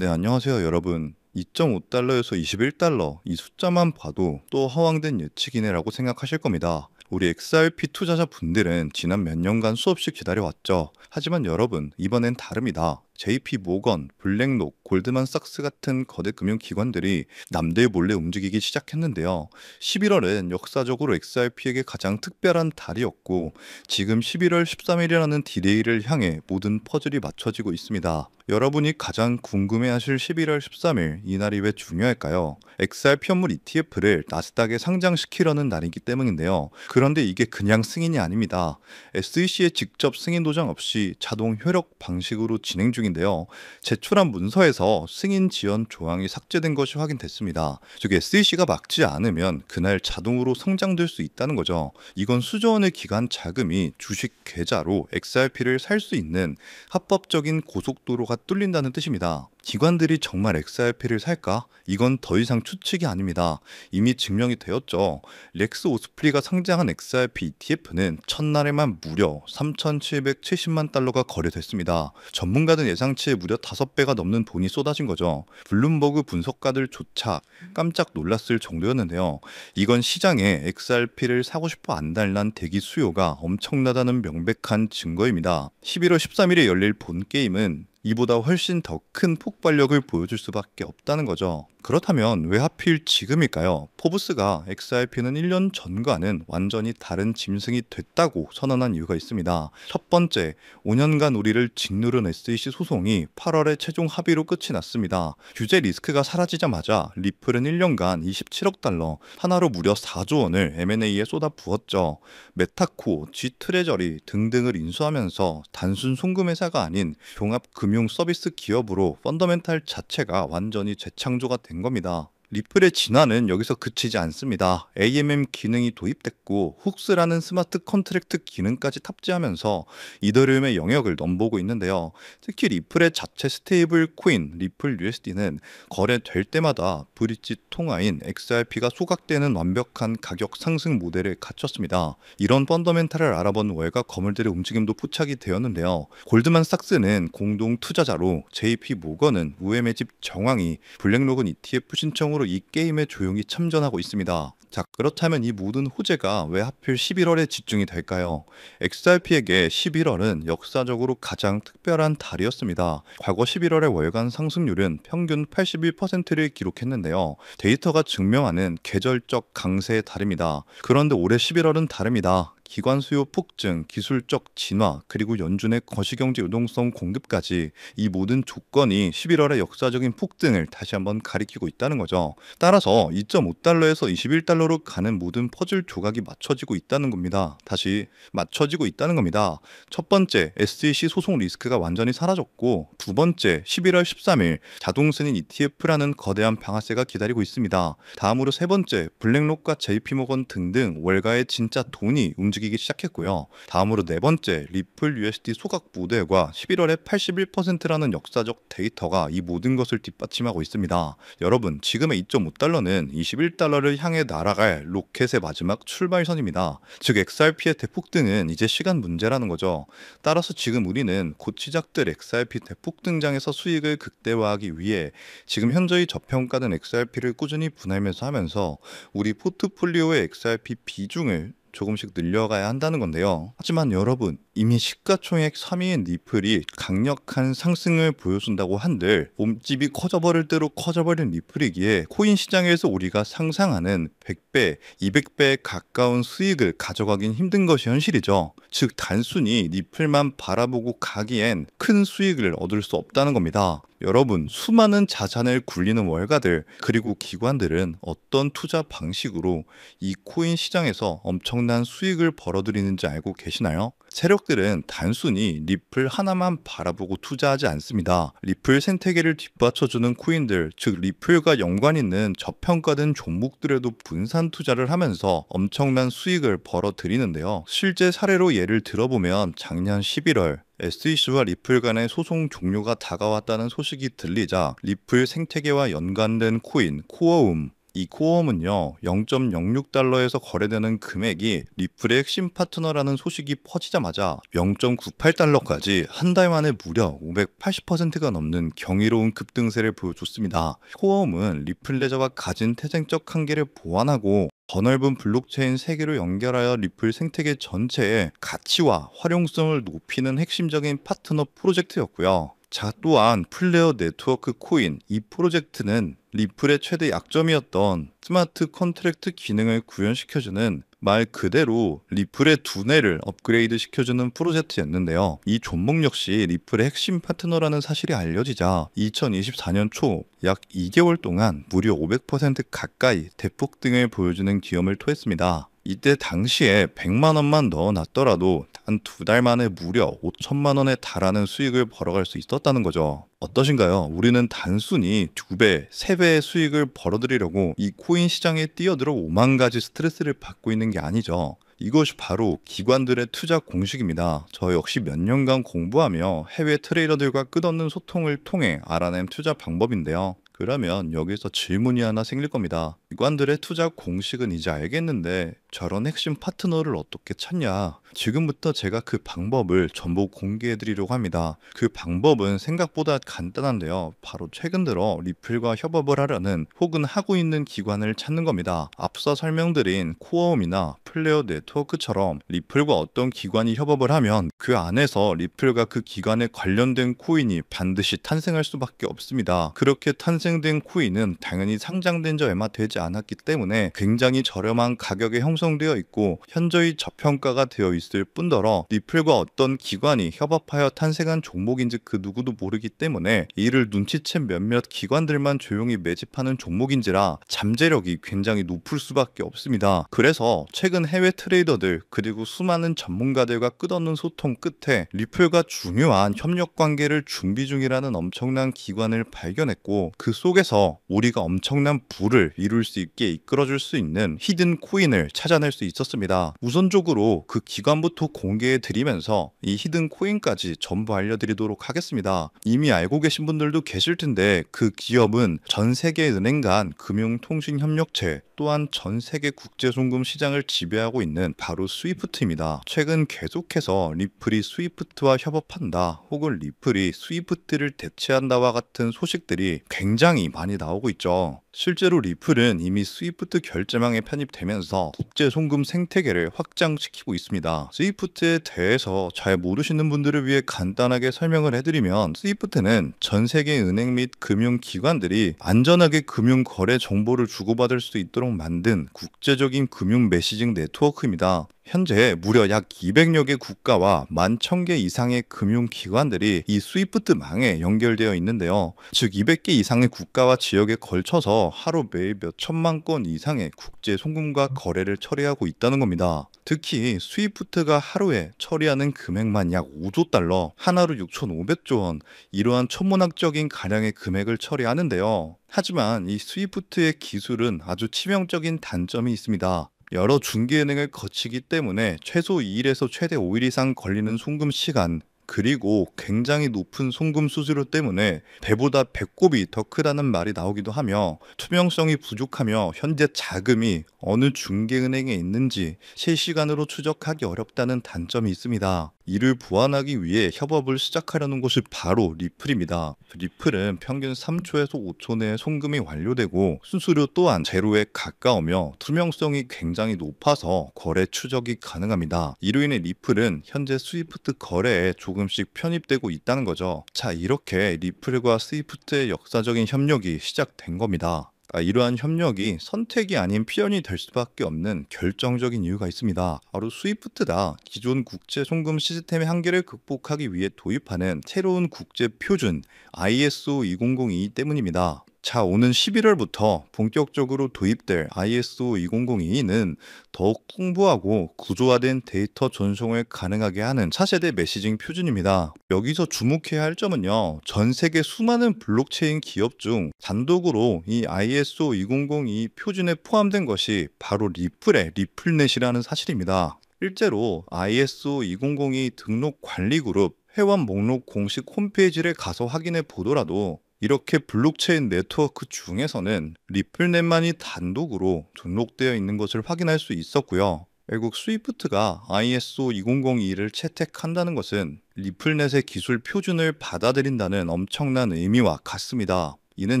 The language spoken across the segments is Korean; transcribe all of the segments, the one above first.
네, 안녕하세요, 여러분. 2.5달러에서 21달러, 이 숫자만 봐도 또 허황된 예측이네라고 생각하실 겁니다. 우리 XRP 투자자분들은 지난 몇 년간 수없이 기다려왔죠. 하지만 여러분, 이번엔 다릅니다. JP 모건, 블랙록, 골드만삭스 같은 거대 금융기관들이 남들 몰래 움직이기 시작했는데요. 11월은 역사적으로 XRP에게 가장 특별한 달이었고, 지금 11월 13일이라는 디데이를 향해 모든 퍼즐이 맞춰지고 있습니다. 여러분이 가장 궁금해하실 11월 13일, 이날이 왜 중요할까요? XRP 현물 ETF를 나스닥에 상장시키려는 날이기 때문인데요. 그런데 이게 그냥 승인이 아닙니다. SEC의 직접 승인 도장 없이 자동 효력 방식으로 진행 중인데요. 제출한 문서에서 승인 지연 조항이 삭제된 것이 확인됐습니다. 즉 SEC가 막지 않으면 그날 자동으로 상장될 수 있다는 거죠. 이건 수조 원의 기관 자금이 주식 계좌로 XRP를 살 수 있는 합법적인 고속도로가 뚫린다는 뜻입니다. 기관들이 정말 XRP를 살까? 이건 더 이상 추측이 아닙니다. 이미 증명이 되었죠. 렉스 오스프리가 상장한 XRP ETF는 첫날에만 무려 3,770만 달러가 거래됐습니다. 전문가들 예상치에 무려 5배가 넘는 돈이 쏟아진 거죠. 블룸버그 분석가들조차 깜짝 놀랐을 정도였는데요. 이건 시장에 XRP를 사고 싶어 안달난 대기 수요가 엄청나다는 명백한 증거입니다. 11월 13일에 열릴 본 게임은 이보다 훨씬 더 큰 폭발력을 보여줄 수밖에 없다는 거죠. 그렇다면 왜 하필 지금일까요? 포브스가 XRP는 1년 전과는 완전히 다른 짐승이 됐다고 선언한 이유가 있습니다. 첫 번째, 5년간 우리를 짓누른 SEC 소송이 8월에 최종 합의로 끝이 났습니다. 규제 리스크가 사라지자마자 리플은 1년간 27억 달러, 하나로 무려 4조 원을 M&A에 쏟아부었죠. 메타코, G트레저리 등등을 인수하면서 단순 송금회사가 아닌 종합금융 서비스 기업으로 펀더멘탈 자체가 완전히 재창조가 된 겁니다. 리플의 진화는 여기서 그치지 않습니다. AMM 기능이 도입됐고 훅스라는 스마트 컨트랙트 기능까지 탑재하면서 이더리움의 영역을 넘보고 있는데요. 특히 리플의 자체 스테이블 코인 리플 USD는 거래될 때마다 브릿지 통화인 XRP가 소각되는 완벽한 가격 상승 모델을 갖췄습니다. 이런 펀더멘탈을 알아본 월가 거물들의 움직임도 포착이 되었는데요. 골드만삭스는 공동 투자자로, JP 모건은 우엠의 집 정황이, 블랙록은 ETF 신청으로 이 게임에 조용히 참전하고 있습니다. 자, 그렇다면 이 모든 호재가 왜 하필 11월에 집중이 될까요? XRP에게 11월은 역사적으로 가장 특별한 달이었습니다. 과거 11월의 월간 상승률은 평균 81%를 기록했는데요. 데이터가 증명하는 계절적 강세의 달입니다. 그런데 올해 11월은 다릅니다. 기관 수요 폭증, 기술적 진화, 그리고 연준의 거시경제 유동성 공급까지 이 모든 조건이 11월의 역사적인 폭등을 다시 한번 가리키고 있다는 거죠. 따라서 2.5달러에서 21달러로 가는 모든 퍼즐 조각이 맞춰지고 있다는 겁니다. 다시 맞춰지고 있다는 겁니다. 첫 번째, SEC 소송 리스크가 완전히 사라졌고, 두 번째, 11월 13일 자동 승인 ETF라는 거대한 방아쇠가 기다리고 있습니다. 다음으로 세 번째, 블랙록과 JP모건 등등 월가의 진짜 돈이 움직이기 시작했고요. 다음으로 네 번째, 리플 USD 소각 모델과 11월에 81%라는 역사적 데이터가 이 모든 것을 뒷받침하고 있습니다. 여러분, 지금의 2.5달러는 21달러를 향해 날아갈 로켓의 마지막 출발선입니다. 즉 XRP의 대폭등은 이제 시간 문제라는 거죠. 따라서 지금 우리는 곧 시작될 XRP 대폭등장에서 수익을 극대화하기 위해 지금 현저히 저평가된 XRP를 꾸준히 분할매수 하면서 우리 포트폴리오의 XRP 비중을 조금씩 늘려가야 한다는 건데요. 하지만 여러분, 이미 시가총액 3위인 리플이 강력한 상승을 보여준다고 한들 몸집이 커져버릴 대로 커져버린 리플이기에 코인 시장에서 우리가 상상하는 100배, 200배에 가까운 수익을 가져가긴 힘든 것이 현실이죠. 즉 단순히 리플만 바라보고 가기엔 큰 수익을 얻을 수 없다는 겁니다. 여러분, 수많은 자산을 굴리는 월가들 그리고 기관들은 어떤 투자 방식으로 이 코인 시장에서 엄청난 수익을 벌어들이는지 알고 계시나요? 세력들은 단순히 리플 하나만 바라보고 투자하지 않습니다. 리플 생태계를 뒷받쳐주는 코인들, 즉 리플과 연관 있는 저평가된 종목들에도 분산 투자를 하면서 엄청난 수익을 벌어들이는데요. 실제 사례로 예를 들어보면 작년 11월 SEC와 리플 간의 소송 종료가 다가왔다는 소식이 들리자 리플 생태계와 연관된 코인 코어움, 이 코어음은요, 0.06달러에서 거래되는 금액이 리플의 핵심 파트너라는 소식이 퍼지자마자 0.98달러까지 한 달 만에 무려 580%가 넘는 경이로운 급등세를 보여줬습니다. 코어음은 리플 레저가 가진 태생적 한계를 보완하고 더 넓은 블록체인 세계로 연결하여 리플 생태계 전체의 가치와 활용성을 높이는 핵심적인 파트너 프로젝트였고요. 자, 또한 플레어 네트워크 코인 이 프로젝트는 리플의 최대 약점이었던 스마트 컨트랙트 기능을 구현시켜주는 말 그대로 리플의 두뇌를 업그레이드 시켜주는 프로젝트였는데요. 이 종목 역시 리플의 핵심 파트너라는 사실이 알려지자 2024년 초 약 2개월 동안 무려 500% 가까이 대폭등을 보여주는 기염을 토했습니다. 이때 당시에 100만 원만 넣어놨더라도 단 2달 만에 무려 5천만 원에 달하는 수익을 벌어갈 수 있었다는 거죠. 어떠신가요? 우리는 단순히 2배, 3배의 수익을 벌어들이려고 이 코인 시장에 뛰어들어 5만 가지 스트레스를 받고 있는 게 아니죠. 이것이 바로 기관들의 투자 공식입니다. 저 역시 몇 년간 공부하며 해외 트레이더들과 끝없는 소통을 통해 알아낸 투자 방법인데요. 그러면 여기서 질문이 하나 생길 겁니다. 기관들의 투자 공식은 이제 알겠는데 저런 핵심 파트너를 어떻게 찾냐? 지금부터 제가 그 방법을 전부 공개해 드리려고 합니다. 그 방법은 생각보다 간단한데요. 바로 최근 들어 리플과 협업을 하려는 혹은 하고 있는 기관을 찾는 겁니다. 앞서 설명드린 코어음이나 플레어 네트워크처럼 리플과 어떤 기관이 협업을 하면 그 안에서 리플과 그 기관에 관련된 코인이 반드시 탄생할 수밖에 없습니다. 그렇게 탄생된 코인은 당연히 상장된 지 얼마 되지 않았기 때문에 굉장히 저렴한 가격에 형성되어 있고 현저히 저평가가 되어 있을 뿐더러 리플과 어떤 기관이 협업하여 탄생한 종목인지 그 누구도 모르기 때문에 이를 눈치챈 몇몇 기관들만 조용히 매집하는 종목인지라 잠재력이 굉장히 높을 수밖에 없습니다. 그래서 최근 해외 트레이더들 그리고 수많은 전문가들과 끝없는 소통 끝에 리플과 중요한 협력 관계를 준비 중이라는 엄청난 기관을 발견했고 그 속에서 우리가 엄청난 부를 이룰 수 있게 이끌어줄 수 있는 히든 코인을 찾아낼 수 있었습니다. 우선적으로 그 기관부터 공개해 드리면서 이 히든 코인까지 전부 알려드리도록 하겠습니다. 이미 알고 계신 분들도 계실 텐데 그 기업은 전 세계 은행 간 금융통신협력체 또한 전 세계 국제송금 시장을 지배하고 있는 바로 스위프트입니다. 최근 계속해서 리플이 스위프트와 협업한다 혹은 리플이 스위프트를 대체한다와 같은 소식들이 굉장히 많이 나오고 있죠. 실제로 리플은 이미 스위프트 결제망에 편입되면서 국제송금 생태계를 확장시키고 있습니다. 스위프트에 대해서 잘 모르시는 분들을 위해 간단하게 설명을 해드리면 스위프트는 전 세계 은행 및 금융기관들이 안전하게 금융거래 정보를 주고받을 수 있도록 만든 국제적인 금융 메시징 네트워크입니다. 현재 무려 약 200여 개 국가와 11,000개 이상의 금융기관들이 이 스위프트망에 연결되어 있는데요. 즉 200개 이상의 국가와 지역에 걸쳐서 하루 매일 몇 천만 건 이상의 국제 송금과 거래를 처리하고 있다는 겁니다. 특히 스위프트가 하루에 처리하는 금액만 약 5조 달러, 하나로 6,500조 원, 이러한 천문학적인 가량의 금액을 처리하는데요. 하지만 이 스위프트의 기술은 아주 치명적인 단점이 있습니다. 여러 중개은행을 거치기 때문에 최소 2일에서 최대 5일 이상 걸리는 송금 시간, 그리고 굉장히 높은 송금 수수료 때문에 배보다 배꼽이 더 크다는 말이 나오기도 하며 투명성이 부족하며 현재 자금이 어느 중개은행에 있는지 실시간으로 추적하기 어렵다는 단점이 있습니다. 이를 보완하기 위해 협업을 시작하려는 곳이 바로 리플입니다. 리플은 평균 3초에서 5초 내에 송금이 완료되고 수수료 또한 제로에 가까우며 투명성이 굉장히 높아서 거래 추적이 가능합니다. 이로 인해 리플은 현재 스위프트 거래에 조금씩 편입되고 있다는 거죠. 자, 이렇게 리플과 스위프트의 역사적인 협력이 시작된 겁니다. 이러한 협력이 선택이 아닌 필연이 될 수밖에 없는 결정적인 이유가 있습니다. 바로 스위프트가 기존 국제 송금 시스템의 한계를 극복하기 위해 도입하는 새로운 국제 표준 ISO 2002 때문입니다. 자, 오는 11월부터 본격적으로 도입될 ISO 2002는 더욱 풍부하고 구조화된 데이터 전송을 가능하게 하는 차세대 메시징 표준입니다. 여기서 주목해야 할 점은요, 전 세계 수많은 블록체인 기업 중 단독으로 이 ISO 2002 표준에 포함된 것이 바로 리플의 리플넷이라는 사실입니다. 실제로 ISO 2002 등록 관리 그룹 회원 목록 공식 홈페이지를 가서 확인해 보더라도 이렇게 블록체인 네트워크 중에서는 리플넷만이 단독으로 등록되어 있는 것을 확인할 수 있었고요. 결국 스위프트가 ISO 2002를 채택한다는 것은 리플넷의 기술 표준을 받아들인다는 엄청난 의미와 같습니다. 이는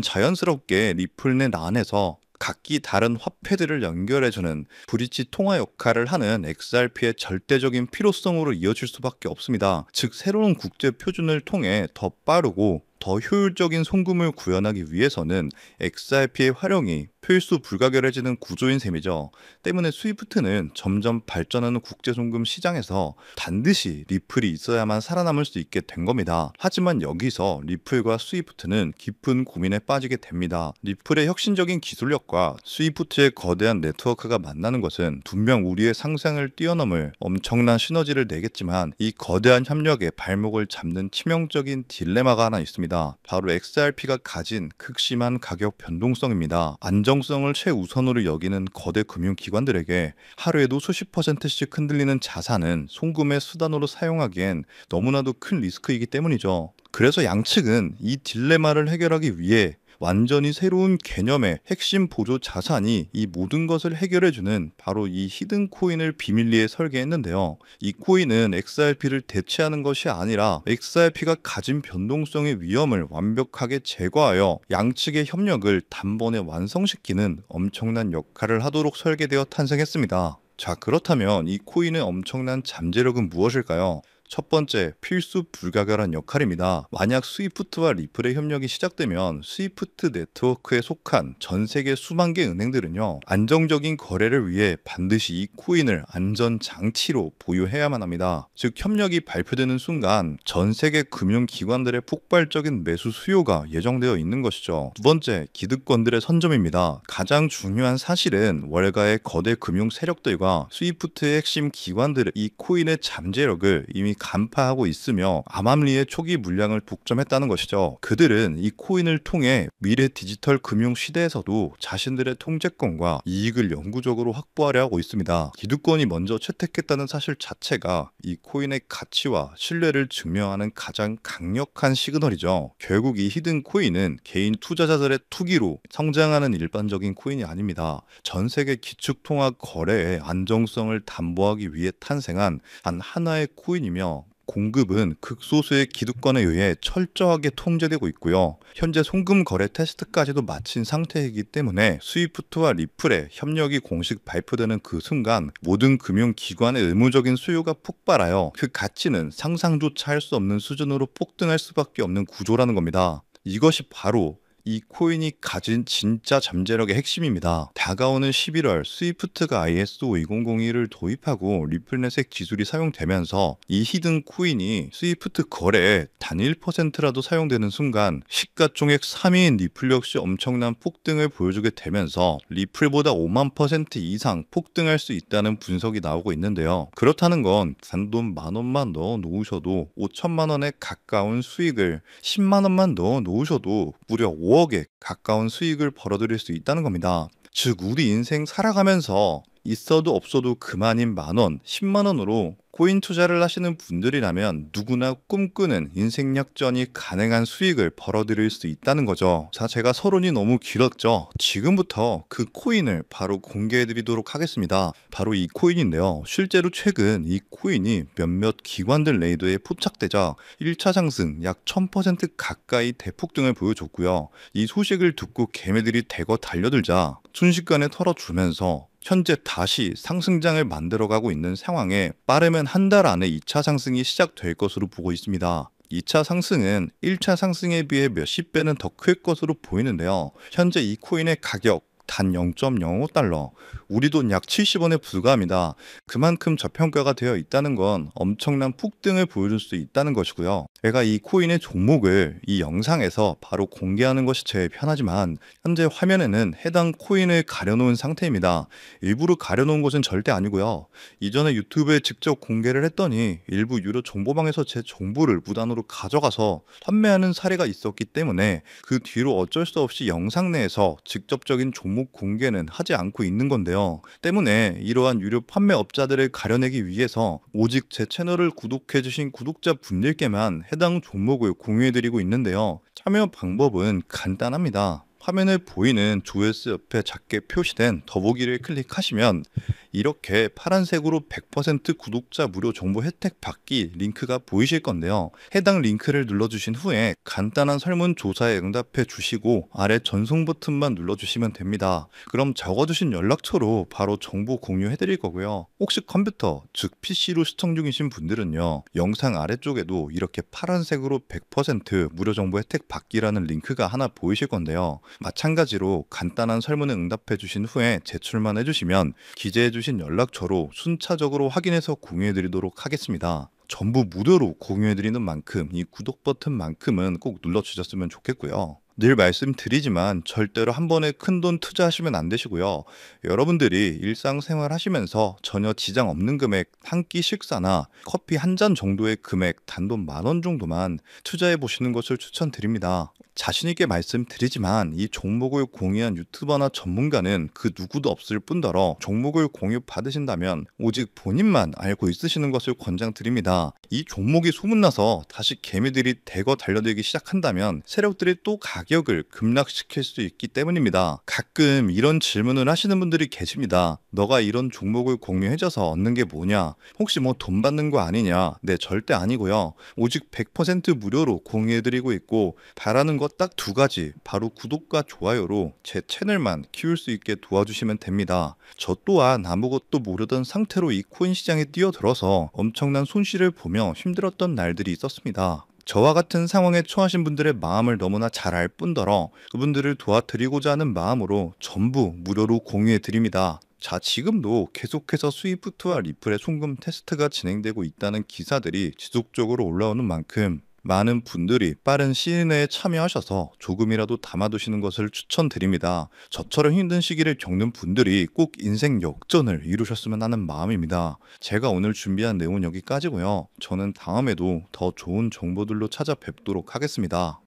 자연스럽게 리플넷 안에서 각기 다른 화폐들을 연결해주는 브릿지 통화 역할을 하는 XRP의 절대적인 필요성으로 이어질 수밖에 없습니다. 즉, 새로운 국제 표준을 통해 더 빠르고 더 효율적인 송금을 구현하기 위해서는 XRP의 활용이 필수 불가결해지는 구조인 셈이죠. 때문에 스위프트는 점점 발전하는 국제송금 시장에서 반드시 리플이 있어야만 살아남을 수 있게 된 겁니다. 하지만 여기서 리플과 스위프트는 깊은 고민에 빠지게 됩니다. 리플의 혁신적인 기술력과 스위프트의 거대한 네트워크가 만나는 것은 분명 우리의 상상을 뛰어넘을 엄청난 시너지를 내겠지만, 이 거대한 협력에 발목을 잡는 치명적인 딜레마가 하나 있습니다. 바로 XRP가 가진 극심한 가격 변동성입니다. 안정성을 최우선으로 여기는 거대 금융기관들에게 하루에도 수십 %씩 흔들리는 자산은 송금의 수단으로 사용하기엔 너무나도 큰 리스크이기 때문이죠. 그래서 양측은 이 딜레마를 해결하기 위해 완전히 새로운 개념의 핵심 보조 자산이 이 모든 것을 해결해주는 바로 이 히든 코인을 비밀리에 설계했는데요. 이 코인은 XRP를 대체하는 것이 아니라 XRP가 가진 변동성의 위험을 완벽하게 제거하여 양측의 협력을 단번에 완성시키는 엄청난 역할을 하도록 설계되어 탄생했습니다. 자, 그렇다면 이 코인의 엄청난 잠재력은 무엇일까요? 첫 번째, 필수 불가결한 역할입니다. 만약 스위프트와 리플의 협력이 시작되면 스위프트 네트워크에 속한 전 세계 수만 개 은행들은요, 안정적인 거래를 위해 반드시 이 코인을 안전 장치로 보유해야만 합니다. 즉, 협력이 발표되는 순간 전 세계 금융기관들의 폭발적인 매수 수요가 예정되어 있는 것이죠. 두 번째, 기득권들의 선점입니다. 가장 중요한 사실은 월가의 거대 금융 세력들과 스위프트의 핵심 기관들의 이 코인의 잠재력을 이미 간파하고 있으며 암암리의 초기 물량을 독점했다는 것이죠. 그들은 이 코인을 통해 미래 디지털 금융 시대에서도 자신들의 통제권과 이익을 영구적으로 확보하려 하고 있습니다. 기득권이 먼저 채택했다는 사실 자체가 이 코인의 가치와 신뢰를 증명하는 가장 강력한 시그널이죠. 결국 이 히든 코인은 개인 투자자들의 투기로 성장하는 일반적인 코인이 아닙니다. 전 세계 기축통화 거래의 안정성을 담보하기 위해 탄생한 단 하나의 코인이며, 공급은 극소수의 기득권에 의해 철저하게 통제되고 있고요. 현재 송금 거래 테스트까지도 마친 상태이기 때문에 스위프트와 리플의 협력이 공식 발표되는 그 순간 모든 금융기관의 의무적인 수요가 폭발하여 그 가치는 상상조차 할 수 없는 수준으로 폭등할 수밖에 없는 구조라는 겁니다. 이것이 바로 이 코인이 가진 진짜 잠재력의 핵심입니다. 다가오는 11월 스위프트가 ISO 2002를 도입하고 리플넷의 기술이 사용되면서 이 히든 코인이 스위프트 거래에 단 1%라도 사용되는 순간 시가총액 3위인 리플 역시 엄청난 폭등을 보여주게 되면서 리플보다 5만 % 이상 폭등할 수 있다는 분석이 나오고 있는데요. 그렇다는 건 단돈 10,000원만 넣어 놓으셔도 5천만 원에 가까운 수익을, 10만 원만 넣어 놓으셔도 무려 5억에 가까운 수익을 벌어들일 수 있다는 겁니다. 즉, 우리 인생 살아가면서 있어도 없어도 그만인 만원, 10만 원으로 코인 투자를 하시는 분들이라면 누구나 꿈꾸는 인생 역전이 가능한 수익을 벌어들일 수 있다는 거죠. 자, 제가 서론이 너무 길었죠. 지금부터 그 코인을 바로 공개해 드리도록 하겠습니다. 바로 이 코인인데요. 실제로 최근 이 코인이 몇몇 기관들 레이더에 포착되자 1차 상승 약 1000% 가까이 대폭등을 보여줬고요. 이 소식을 듣고 개매들이 대거 달려들자 순식간에 털어주면서 현재 다시 상승장을 만들어가고 있는 상황에 빠르면 한 달 안에 2차 상승이 시작될 것으로 보고 있습니다. 2차 상승은 1차 상승에 비해 몇십 배는 더 클 것으로 보이는데요. 현재 이 코인의 가격 단 0.05달러, 우리 돈 약 70원에 불과합니다. 그만큼 저평가가 되어 있다는 건 엄청난 폭등을 보여줄 수 있다는 것이고요. 제가 이 코인의 종목을 이 영상에서 바로 공개하는 것이 제일 편하지만 현재 화면에는 해당 코인을 가려놓은 상태입니다. 일부러 가려놓은 것은 절대 아니고요. 이전에 유튜브에 직접 공개를 했더니 일부 유료 정보방에서 제 정보를 무단으로 가져가서 판매하는 사례가 있었기 때문에 그 뒤로 어쩔 수 없이 영상 내에서 직접적인 종목 종목 공개는 하지 않고 있는 건데요. 때문에 이러한 유료 판매업자들을 가려내기 위해서 오직 제 채널을 구독해주신 구독자분들께만 해당 종목을 공유해드리고 있는데요. 참여 방법은 간단합니다. 화면에 보이는 조회수 옆에 작게 표시된 더보기를 클릭하시면 이렇게 파란색으로 100% 구독자 무료 정보 혜택 받기 링크가 보이실 건데요. 해당 링크를 눌러주신 후에 간단한 설문조사에 응답해 주시고 아래 전송 버튼만 눌러주시면 됩니다. 그럼 적어주신 연락처로 바로 정보 공유해 드릴 거고요. 혹시 컴퓨터, 즉 PC로 시청 중이신 분들은요. 영상 아래쪽에도 이렇게 파란색으로 100% 무료 정보 혜택 받기라는 링크가 하나 보이실 건데요. 마찬가지로 간단한 설문에 응답해 주신 후에 제출만 해주시면 기재해 주신 연락처로 순차적으로 확인해서 공유해 드리도록 하겠습니다. 전부 무료로 공유해 드리는 만큼 이 구독 버튼만큼은 꼭 눌러 주셨으면 좋겠고요. 늘 말씀드리지만 절대로 한 번에 큰돈 투자하시면 안 되시고요. 여러분들이 일상생활 하시면서 전혀 지장 없는 금액 한 끼 식사나 커피 한 잔 정도의 금액 단돈 10,000원 정도만 투자해 보시는 것을 추천드립니다. 자신 있게 말씀드리지만 이 종목을 공유한 유튜버나 전문가는 그 누구도 없을 뿐더러 종목을 공유 받으신다면 오직 본인만 알고 있으시는 것을 권장드립니다. 이 종목이 소문나서 다시 개미들이 대거 달려들기 시작한다면 세력들이 또 가격을 급락시킬 수 있기 때문입니다. 가끔 이런 질문을 하시는 분들이 계십니다. 너가 이런 종목을 공유해줘서 얻는 게 뭐냐? 혹시 뭐 돈 받는 거 아니냐? 네, 절대 아니고요. 오직 100% 무료로 공유해드리고 있고 바라는 것 딱 두 가지, 바로 구독과 좋아요로 제 채널만 키울 수 있게 도와주시면 됩니다. 저 또한 아무것도 모르던 상태로 이 코인 시장에 뛰어들어서 엄청난 손실을 보며 힘들었던 날들이 있었습니다. 저와 같은 상황에 처하신 분들의 마음을 너무나 잘 알 뿐더러 그분들을 도와드리고자 하는 마음으로 전부 무료로 공유해 드립니다. 자, 지금도 계속해서 스위프트와 리플의 송금 테스트가 진행되고 있다는 기사들이 지속적으로 올라오는 만큼 많은 분들이 빠른 시일 내에 참여하셔서 조금이라도 담아두시는 것을 추천드립니다. 저처럼 힘든 시기를 겪는 분들이 꼭 인생 역전을 이루셨으면 하는 마음입니다. 제가 오늘 준비한 내용은 여기까지고요. 저는 다음에도 더 좋은 정보들로 찾아뵙도록 하겠습니다.